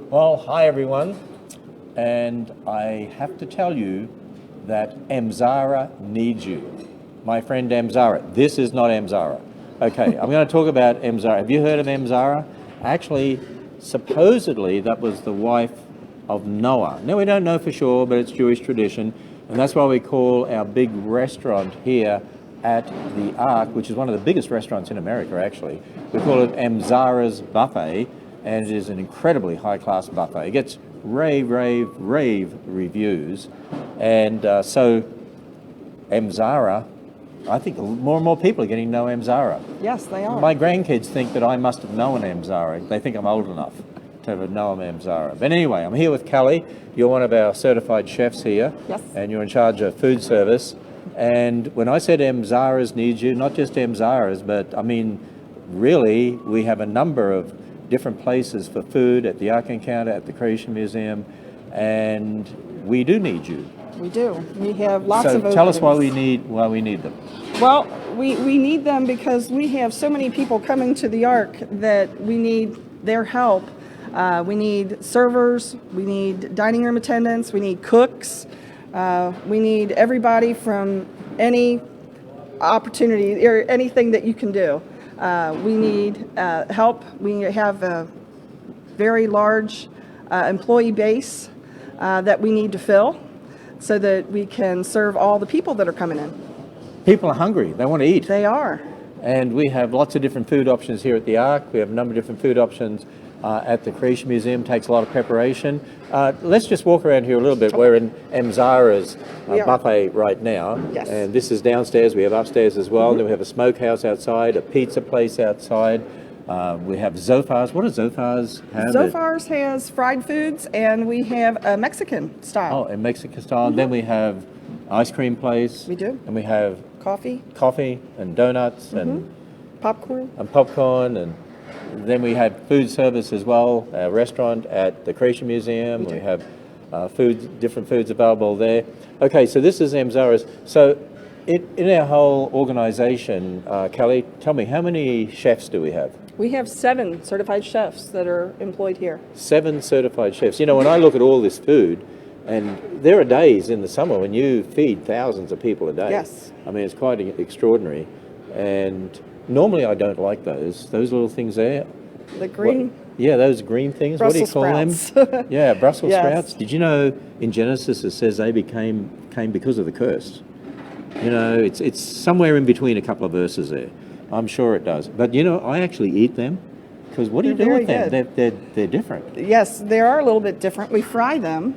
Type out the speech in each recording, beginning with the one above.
Well, hi everyone, and I have to tell you that Emzara needs you. My friend Emzara. This is not Emzara. Okay, I'm going to talk about Emzara. Have you heard of Emzara? Actually, supposedly that was the wife of Noah. Now, we don't know for sure, but it's Jewish tradition, and that's why we call our big restaurant here at the Ark, which is one of the biggest restaurants in America, actually. We call it Emzara's Buffet, and it is an incredibly high-class buffet. It gets rave reviews, and so Emzara, I think more and more people are getting to know Emzara. Yes, they are. My grandkids think that I must have known Emzara. They think I'm old enough to have known Emzara. But anyway, I'm here with Kelly. You're one of our certified chefs here. Yes. And you're in charge of food service. And when I said Emzara's needs you, not just Emzara's, but I mean, really, we have a number of different places for food at the Ark Encounter, at the Creation Museum, and we do need you. We do. We have lots of openings. So tell us why we need them. Well, we need them because we have so many people coming to the Ark that we need their help. We need servers, we need dining room attendants, we need cooks, we need everybody from any opportunity or anything that you can do. We need help. We have a very large employee base that we need to fill so that we can serve all the people that are coming in. People are hungry. They want to eat. They are. And we have lots of different food options here at the Ark. We have a number of different food options at the Creation Museum. Takes a lot of preparation. Let's just walk around here a little bit. We're in Emzara's buffet right now. Yes. And this is downstairs. We have upstairs as well. Then we have a smokehouse outside, a pizza place outside. We have Zophar's. What does Zophar's have? Zophar's has fried foods, and we have a Mexican style. Oh, a Mexican style. Then we have ice cream place. We do. And we have Coffee and donuts and popcorn. And then we have food service as well, a restaurant at the Creation Museum. We have different foods available there. Okay, so this is Emzara's. So in our whole organization, Kelly, tell me, how many chefs do we have? We have 7 certified chefs that are employed here. 7 certified chefs. You know, when I look at all this food, and there are days in the summer when you feed thousands of people a day. Yes. I mean, it's quite extraordinary. And normally I don't like those little things there. The green? Those green things. Brussels what do you call sprouts. them? Yeah, Brussels Yes. sprouts. Did you know in Genesis it says they came because of the curse? You know, it's somewhere in between a couple of verses there. I'm sure it does. But you know, I actually eat them because what do you do with them? They're different. Yes, they are a little bit different. We fry them.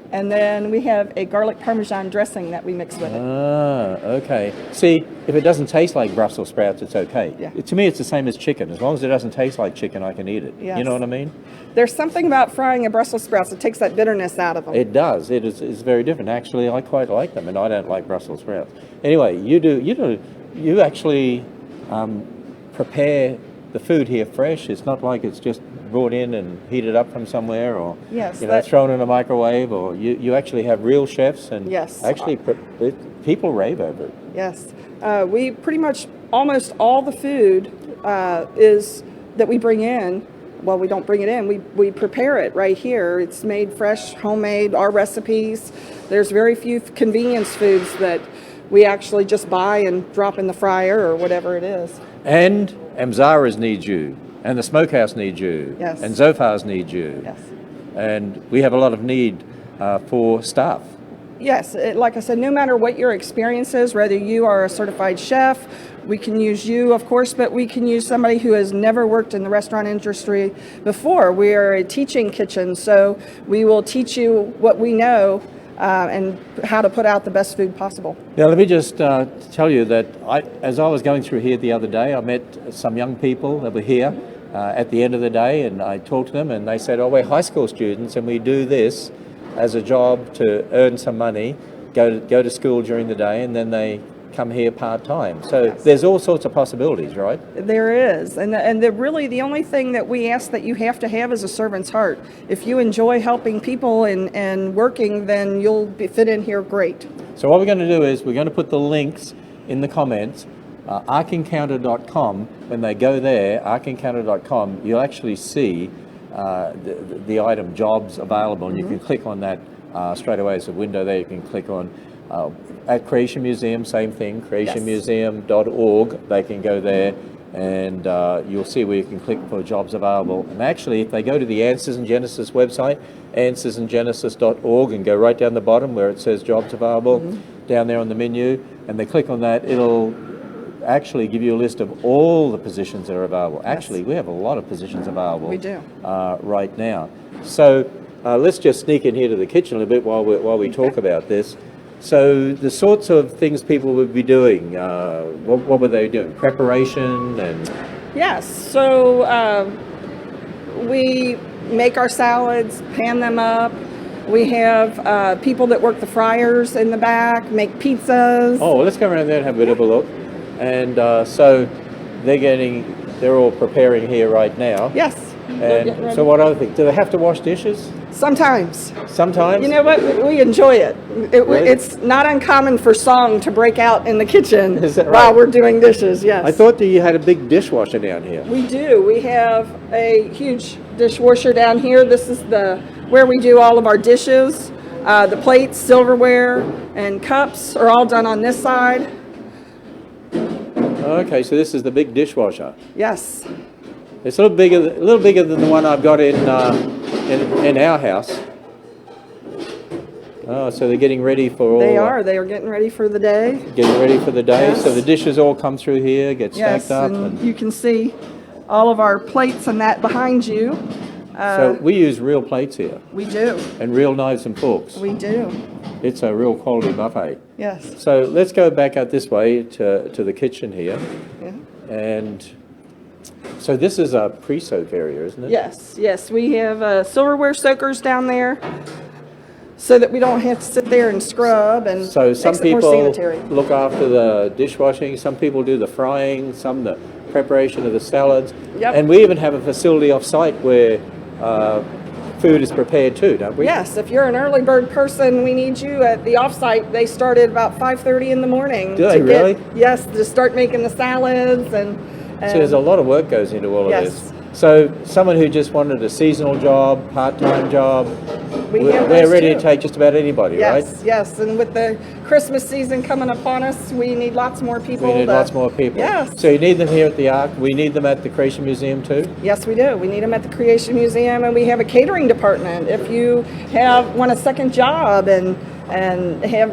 And then we have a garlic parmesan dressing that we mix with it. Ah, okay. See, if it doesn't taste like Brussels sprouts, it's okay. Yeah. To me, it's the same as chicken. As long as it doesn't taste like chicken, I can eat it. Yes. You know what I mean? There's something about frying a Brussels sprouts that takes that bitterness out of them. It does. It's very different. Actually, I quite like them, and I don't like Brussels sprouts. Anyway, you actually prepare the food here fresh. It's not like it's just brought in and heated up from somewhere, or Yes, thrown in a microwave, or you actually have real chefs, and Yes. actually people rave over it. Yes. We pretty much, almost all the food is that we bring in, well, we don't bring it in, we prepare it right here. It's made fresh, homemade, our recipes. There's very few convenience foods that we actually just buy and drop in the fryer or whatever it is. And Emzara's needs you, and the smokehouse needs you, Yes. and Zophar's needs you. Yes. And we have a lot of need for staff. Yes, like I said, no matter what your experience is, whether you are a certified chef, we can use you, of course, but we can use somebody who has never worked in the restaurant industry before. We are a teaching kitchen, so we will teach you what we know and how to put out the best food possible. Now, let me just tell you that as I was going through here the other day, I met some young people that were here at the end of the day, and I talked to them, and they said, oh, we're high school students, and we do this as a job to earn some money, go to school during the day, and then they come here part-time. So Yes. There's all sorts of possibilities, right? There is, and really the only thing that we ask that you have to have is a servant's heart. If you enjoy helping people and working, then you'll fit in here great. So what we're going to do is we're going to put the links in the comments. arkencounter.com, when they go there, arkencounter.com, you'll actually see the item jobs available, and you can click on that straight away. It's a window there you can click on. At Creation Museum, same thing, creationmuseum.org. They can go there and you'll see where you can click for jobs available. And actually, if they go to the Answers in Genesis website, answersingenesis.org, and go right down the bottom where it says jobs available, down there on the menu, and they click on that, it'll actually give you a list of all the positions that are available. Actually, we have a lot of positions available. We do. Right now. So let's just sneak in here to the kitchen a little bit while we talk about this. So the sorts of things people would be doing, what were they doing? Preparation and... Yes, so we make our salads, pan them up. We have people that work the fryers in the back, make pizzas. Oh, well, let's go around there and have a bit of a look. And so they're all preparing here right now. Yes. And so what other things? Do they have to wash dishes? Sometimes. Sometimes? You know what? We enjoy it. Really? It's not uncommon for song to break out in the kitchen Is that right? while we're doing dishes, yes. I thought that you had a big dishwasher down here. We do. We have a huge dishwasher down here. This is where we do all of our dishes. The plates, silverware, and cups are all done on this side. Okay, so this is the big dishwasher. Yes. It's a little bigger than the one I've got in our house. Oh, so they're getting ready for all... They are getting ready for the day. Getting ready for the day. Yes. So the dishes all come through here, get stacked up. And you can see all of our plates and that behind you. So we use real plates here. We do. And real knives and forks. We do. It's a real quality buffet. Yes. So let's go back out this way to the kitchen here. Yeah. And so this is a pre-soak area, isn't it? Yes. We have silverware soakers down there so that we don't have to sit there and scrub, and So some makes it more people sanitary. look after the dishwashing, some people do the frying, some the preparation of the salads. Yep. And we even have a facility off-site where food is prepared too, don't we? Yes, if you're an early bird person, we need you at the offsite. They start at about 5:30 in the morning. Do they really? Yes, to start making the salads and So there's a lot of work goes into all of Yes. this. So someone who just wanted a seasonal job, part-time job, We have they're those ready too. to take just about anybody, right? Yes, and with the Christmas season coming upon us, we need lots more people. We need lots more people. Yes. So you need them here at the Ark. We need them at the Creation Museum too. Yes, we do. We need them at the Creation Museum, and we have a catering department. If you want a second job and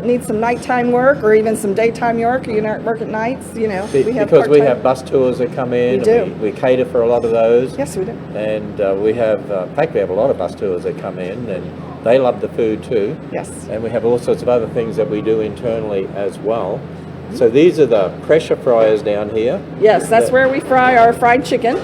need some nighttime work or even some daytime work, or you don't work at nights, we have Because we part-time. have bus tours that come in. We do. And we cater for a lot of those. Yes, we do. And we have, in fact, we have a lot of bus tours that come in, and they love the food too. Yes. And we have all sorts of other things that we do internally as well. So these are the pressure fryers down here. Yes, that's where we fry our fried chicken.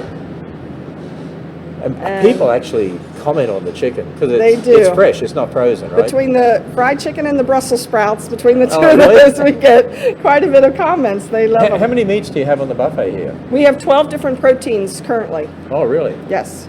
And people actually comment on the chicken because They do. it's fresh, it's not frozen, right? Between the fried chicken and the Brussels sprouts, between the two Oh, of really? those, we get quite a bit of comments. They love How them. many meats do you have on the buffet here? We have 12 different proteins currently. Oh, really? Yes.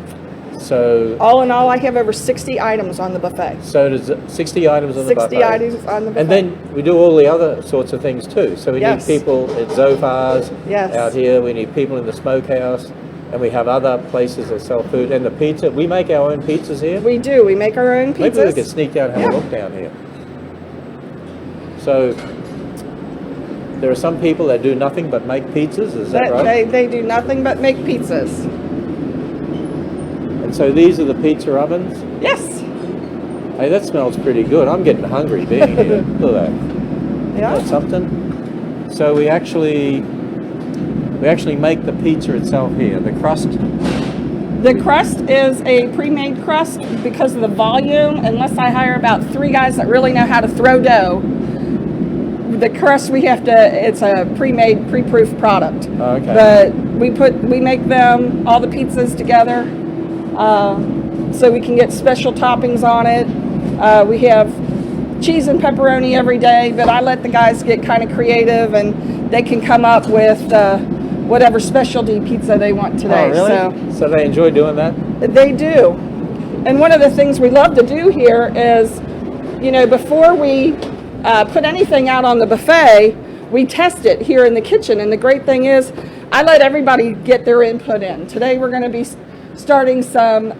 So All in all, I have over 60 items on the buffet. there's 60 items on the buffet. 60 items on the buffet. And then we do all the other sorts of things too. So we Yes. need people at Zofars Yes. out here. We need people in the smokehouse. And we have other places that sell food. And the pizza, we make our own pizzas here. We do. We make our own pizzas. Maybe we could sneak down and have Yeah. a look down here. So there are some people that do nothing but make pizzas, is that right? They do nothing but make pizzas. And so these are the pizza ovens. Yes. Hey, that smells pretty good. I'm getting hungry being here. Look at that. Yeah. That's something. So we actually make the pizza itself here. The crust. The crust is a pre-made crust because of the volume. Unless I hire about 3 guys that really know how to throw dough, the crust it's a pre-made, pre-proof product. Oh, okay. But we make them, all the pizzas together, so we can get special toppings on it. We have cheese and pepperoni every day, but I let the guys get kind of creative and they can come up with whatever specialty pizza they want today. Oh, really? So they enjoy doing that? They do. And one of the things we love to do here is, before we put anything out on the buffet, we test it here in the kitchen. And the great thing is, I let everybody get their input in. Today we're going to be starting some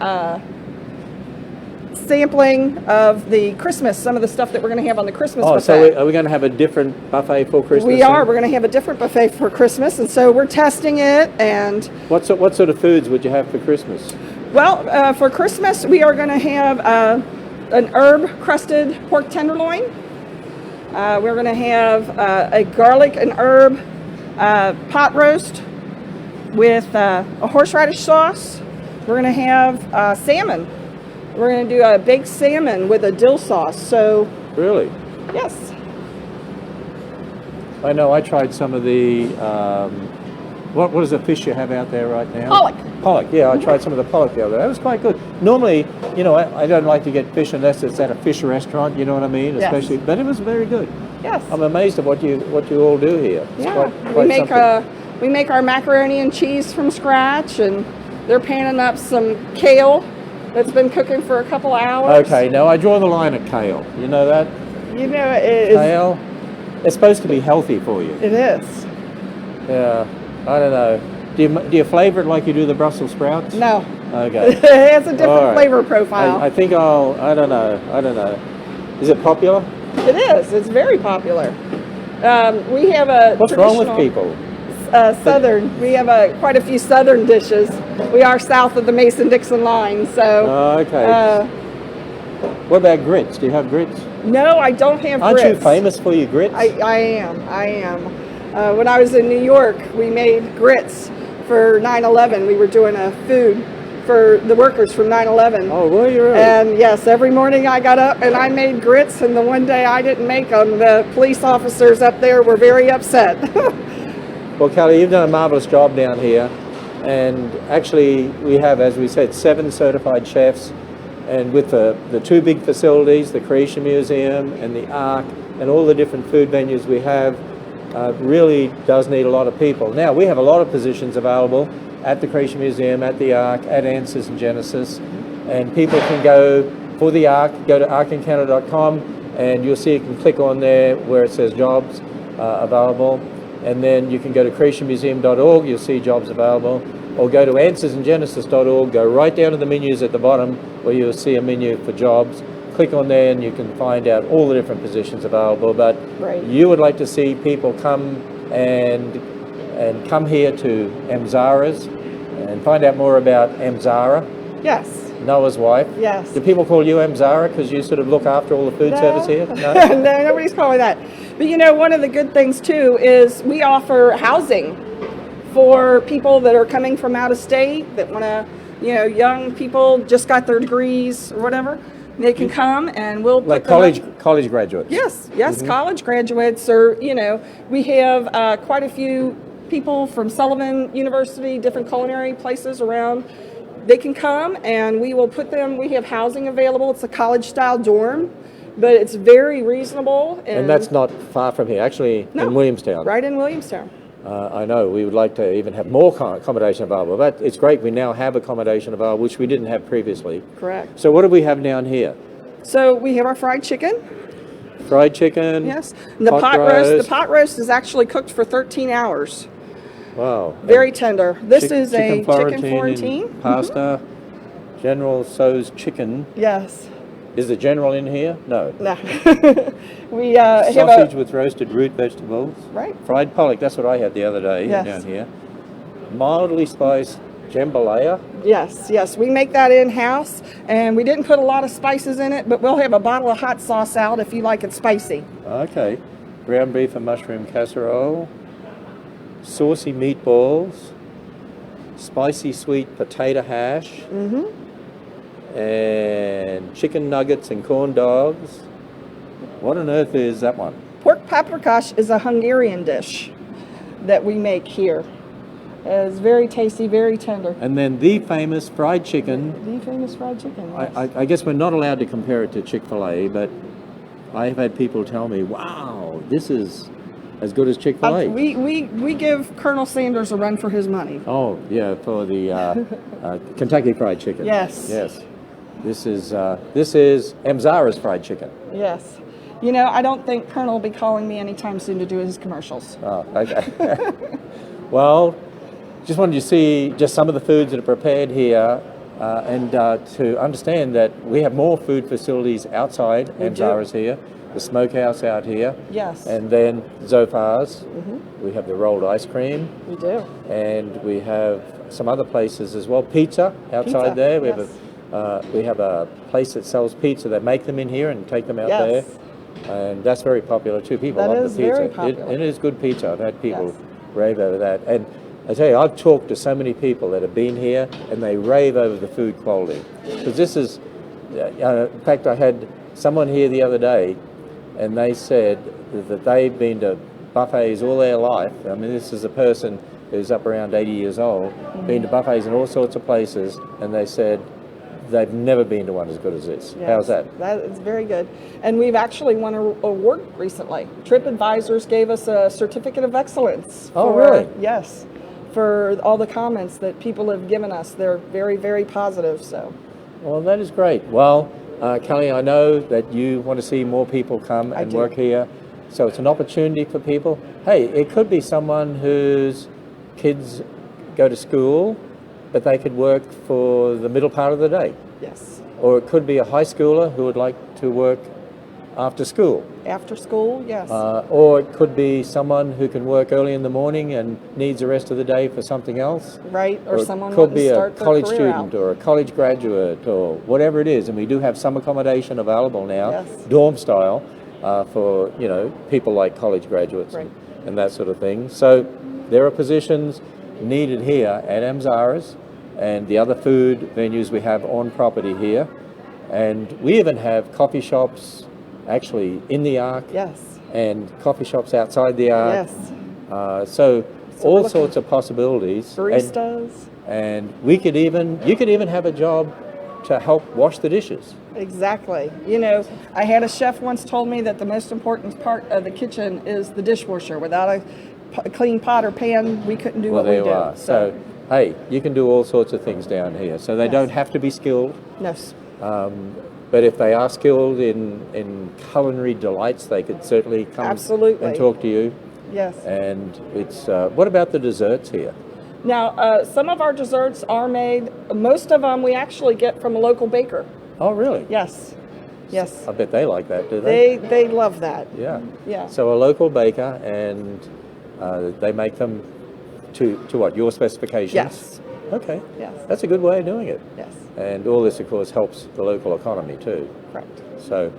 sampling of the Christmas, some of the stuff that we're going to have on the Christmas Oh, buffet. so are we going to have a different buffet for Christmas? We are. We're going to have a different buffet for Christmas, and so we're testing it. And what sort of foods would you have for Christmas? well, for Christmas, we are going to have an herb-crusted pork tenderloin. We're going to have a garlic and herb pot roast with a horseradish sauce. We're going to have salmon. We're going to do a baked salmon with a dill sauce. So, Really? yes. I know. I tried some of the. What is the fish you have out there right now? Pollock. Pollock. Yeah, I tried some of the pollock the other day. That was quite good. Normally, I don't like to get fish unless it's at a fish restaurant. You know what I mean? Yes. Especially, but it was very good. Yes. I'm amazed at what you all do here. It's Yeah. quite We make our macaroni and cheese from scratch, and they're panning up some kale that's been cooking for a couple hours. Okay, now I draw the line at kale. You know that? You know, it is. Kale, it's supposed to be healthy for you. It is. Yeah, I don't know. Do you flavor it like you do the Brussels sprouts? No. Okay. It has a different All right. flavor profile. I think I don't know. Is it popular? It is. It's very popular. We have a What's wrong with traditional, people? Southern. We have quite a few Southern dishes. We are south of the Mason-Dixon line, so. Okay. What about grits? Do you have grits? No, I don't have Aren't grits. you famous for your grits? I am. When I was in New York, we made grits for 9/11. We were doing a food for the workers from 9/11. Oh, were you really? And yes, every morning I got up and I made grits, and the one day I didn't make them, the police officers up there were very upset. Well, Kelly, you've done a marvelous job down here. And actually, we have, as we said, 7 certified chefs. And with the 2 big facilities, the Creation Museum and the Ark, and all the different food venues we have, really does need a lot of people. Now, we have a lot of positions available at the Creation Museum, at the Ark, at Answers and Genesis. And people can go for the Ark, go to arkencounter.com, and you'll see you can click on there where it says jobs available. And then you can go to creationmuseum.org, you'll see jobs available. Or go to answersandgenesis.org, go right down to the menus at the bottom where you'll see a menu for jobs. Click on there and you can find out all the different positions available. But Right. you would like to see people come and come here to Emzara's and find out more about Emzara, Yes. Noah's wife. Yes. Do people call you Emzara because you sort of look after all the food service here? No? No, nobody's calling that. But one of the good things too is we offer housing for people that are coming from out of state that want to, young people just got their degrees or whatever. They can come and we'll Like put them up. college graduates? Yes, college graduates, or we have quite a few people from Sullivan University, different culinary places around. They can come and we will put them. We have housing available. It's a college-style dorm, but it's very reasonable. And that's not far from here, actually, No, in Williamstown. right in Williamstown. I know we would like to even have more accommodation available, but it's great we now have accommodation available, which we didn't have previously. Correct. So what do we have down here? So we have our fried chicken. Fried chicken. Yes. And the pot roast. The pot roast is actually cooked for 13 hours. Wow. Very tender. This is a chicken Florentine Florentine. and pasta. General So's chicken. Yes. Is the General in here? No. No. We have Sausage with roasted root vegetables. Right. Fried pollock. That's what I had the other day Yes. down here. Mildly spiced jambalaya. Yes. We make that in-house, and we didn't put a lot of spices in it, but we'll have a bottle of hot sauce out if you like it spicy. Okay. Ground beef and mushroom casserole. Saucy meatballs. Spicy sweet potato hash. And chicken nuggets and corn dogs. What on earth is that one? Pork paprikash is a Hungarian dish that we make here. It's very tasty, very tender. And then the famous fried chicken. The famous fried chicken. Yes. I guess we're not allowed to compare it to Chick-fil-A, but I've had people tell me, wow, this is as good as Chick-fil-A. We give Colonel Sanders a run for his money. Oh, yeah, for the Kentucky Fried Chicken. Yes. Yes. This is Emzara's fried chicken. Yes. I don't think Colonel will be calling me anytime soon to do his commercials. Oh, okay. Well, just wanted you to see just some of the foods that are prepared here, and to understand that we have more food facilities outside. Emzara's here, the smokehouse out here. Yes. And then Zofar's. We have the rolled ice cream. We do. And we have some other places as well. Pizza outside there. We have a place that sells pizza. They make them in here and take them out there. And that's very popular too. People love the pizza. Very popular. It is good pizza. I've had people Yes. rave over that. And I tell you, I've talked to so many people that have been here and they rave over the food quality. Because this is, in fact, I had someone here the other day and they said that they've been to buffets all their life. I mean, this is a person who's up around 80 years old, been to buffets in all sorts of places, and they said they've never been to one as good as this. Yes, How's that? That is very good. And we've actually won an award recently. TripAdvisors gave us a certificate of excellence. Oh, really? Yes, for all the comments that people have given us. They're very, very positive. So. Well, that is great. Well, Kelly, I know that you want to see more people come and work here. So it's an opportunity for people. Hey, it could be someone whose kids go to school, but they could work for the middle part of the day. Yes. Or it could be a high schooler who would like to work after school. After school, yes. Or it could be someone who can work early in the morning and needs the rest of the day for something else. Right, or It someone could wanting be to a start their college career student out. or a college graduate or whatever it is. And we do have some accommodation available now, Yes. dorm style, for people like college graduates Right. and that sort of thing. So there are positions needed here at Emzara's and the other food venues we have on property here. And we even have coffee shops actually in the Ark Yes. and coffee shops outside the Ark. Yes. So we're all looking- sorts of possibilities. Baristas. And you could even have a job to help wash the dishes. Exactly. You know, I had a chef once told me that the most important part of the kitchen is the dishwasher. Without a clean pot or pan, we couldn't do Well, what we there do. you are. So, hey, you can do all sorts of things down here. So they Yes. don't have to be skilled. no. But if they are skilled in culinary delights, they could certainly come Absolutely. and talk to you. Yes. And it's what about the desserts here? Now, some of our desserts are made. Most of them we actually get from a local baker. Oh, really? Yes. Yes. I bet they like that, do they? They love that. Yeah. Yeah. So a local baker, and they make them to what, your specifications? Yes. Okay. Yes. That's a good way of doing it. Yes. And all this, of course, helps the local economy too. Correct. So,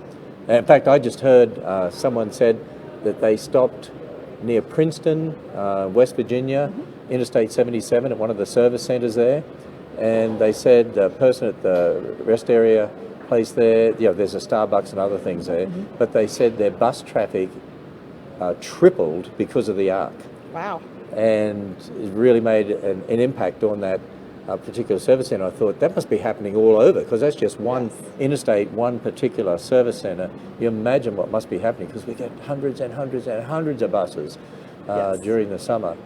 in fact, I just heard someone said that they stopped near Princeton, West Virginia, Interstate 77 at one of the service centers there. And they said the person at the rest area place there, there's a Starbucks and other things there, but they said their bus traffic tripled because of the Ark. Wow. And it really made an impact on that particular service center. I thought that must be happening all over, because that's just one interstate, one particular service center. You imagine what must be happening, because we get hundreds and hundreds and hundreds of buses during the summer.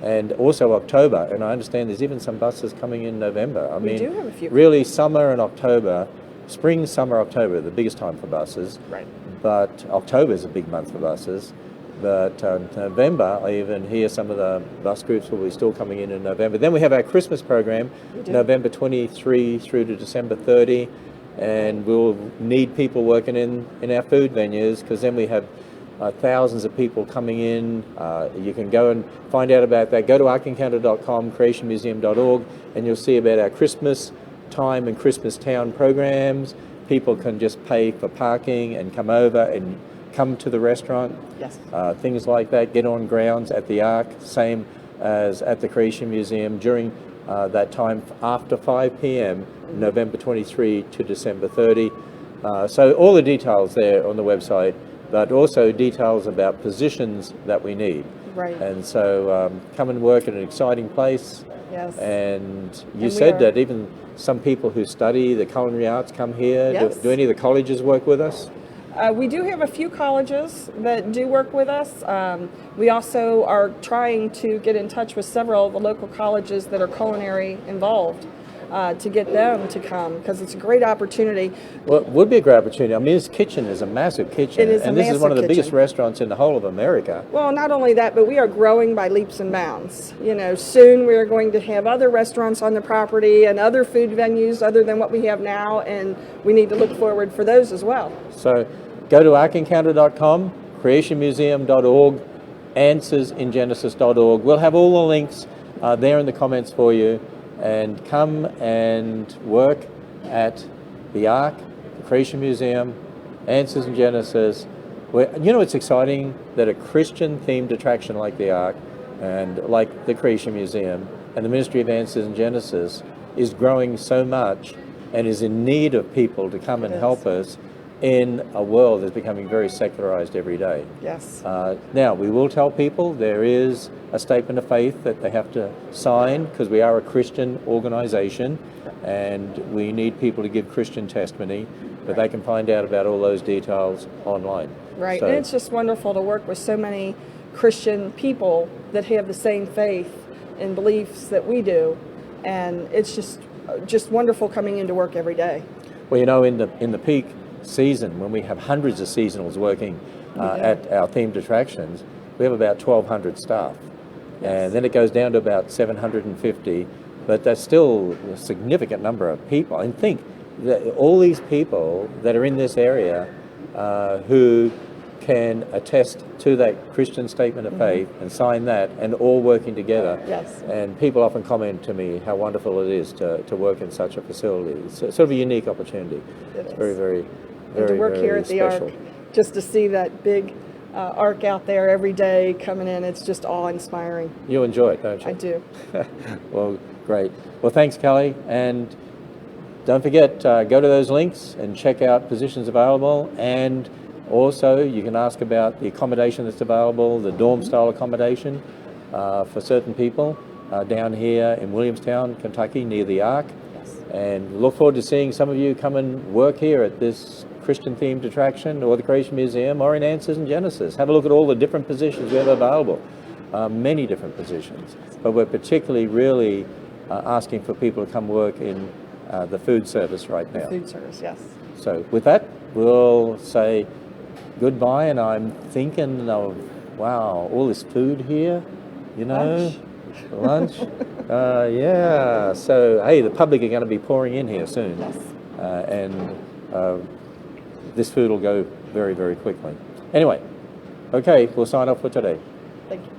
And also October, and I understand there's even some buses coming in November. I mean, do have a few. really summer and October, spring, summer, October are the biggest time for buses. Right. But October is a big month for buses. But November, I even hear some of the bus groups will be still coming in November. Then we have our Christmas program, November 23 through to December 30. And we'll need people working in our food venues, because then we have thousands of people coming in. You can go and find out about that. Go to arkencounter.com, creationmuseum.org, and you'll see about our Christmas time and Christmas town programs. People can just pay for parking and come over and come to the restaurant. Yes. Things like that. Get on grounds at the Ark, same as at the Creation Museum during that time after 5 p.m., November 23 to December 30. So all the details there on the website, but also details about positions that we need. Right. And so come and work at an exciting place. Yes. And you we said are- that even some people who study the culinary arts come here. Yes. Do any of the colleges work with us? We do have a few colleges that do work with us. We also are trying to get in touch with several of the local colleges that are culinary involved. to get them to come, because it's a great opportunity. Well, it would be a great opportunity. I mean, this kitchen is a massive kitchen. It is a and this is one of the massive biggest kitchen. restaurants in the whole of America. Well, not only that, but we are growing by leaps and bounds. You know, soon we are going to have other restaurants on the property and other food venues other than what we have now, and we need to look forward for those as well. So go to arkencounter.com, creationmuseum.org, answersingenesis.org. We'll have all the links there in the comments for you. And come and work at the Ark, the Creation Museum, Answers in Genesis. You know, it's exciting that a Christian-themed attraction like the Ark and like the Creation Museum and the Ministry of Answers in Genesis is growing so much and is in need of people to come and help us in a world that's becoming very secularized every day. Yes. Now, we will tell people there is a statement of faith that they have to sign, because we are a Christian organization and we need people to give Christian testimony, but they can find out about all those details online. Right, So, and it's just wonderful to work with so many Christian people that have the same faith and beliefs that we do, and it's just wonderful coming into work every day. well, you know, in the peak season, when we have hundreds of seasonals working at our themed attractions, we have about 1,200 staff. And then it goes down to about 750, but that's still a significant number of people. And think that all these people that are in this area who can attest to that Christian statement of faith and sign that, and all working together. Yes. And people often comment to me how wonderful it is to work in such a facility. It's sort of a unique opportunity. It It's is. very, very, And very, to work very here at the special. Ark, just to see that big Ark out there every day coming in, it's just awe-inspiring. You enjoy it, don't you? I do. Well, great. Well, thanks, Kelly. And don't forget, go to those links and check out positions available. And also, you can ask about the accommodation that's available, the dorm-style accommodation for certain people down here in Williamstown, Kentucky, near the Ark. Yes. And look forward to seeing some of you come and work here at this Christian-themed attraction or the Creation Museum or in Answers in Genesis. Have a look at all the different positions we have available, many different positions. But we're particularly really asking for people to come work in the food service right now. Food service, yes. So with that, we'll say goodbye, and I'm thinking of, wow, all this food here, you know, lunch. Yeah, so hey, the public are going to be pouring in here soon. Yes. And this food will go very, very quickly. Anyway, okay, we'll sign off for today. Thank you.